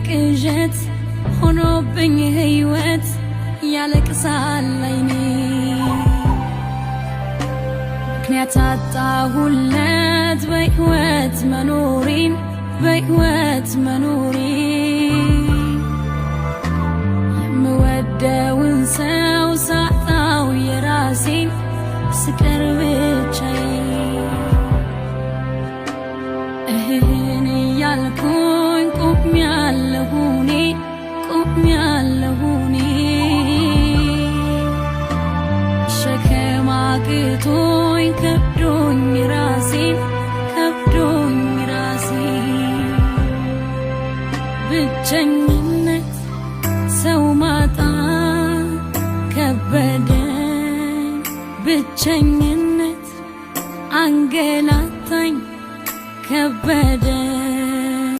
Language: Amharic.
ቅዠት ሆኖብኝ ህይወት ያለቅሳል አይኔ ምክንያት አጣሁለት በህይወት መኖሬን የምወደውን ሰው ሳጣው የራሴን ስቀር ብቻዬን እህን እያልኩኝ ቆሜያለሁ እኔ ሸክም አቅቶኝ ከብዶኝ ራሴን ብቸኝነት ሰው ማጣት ከበደኝ ብቸኝነት አንገላታኝ ከበደኝ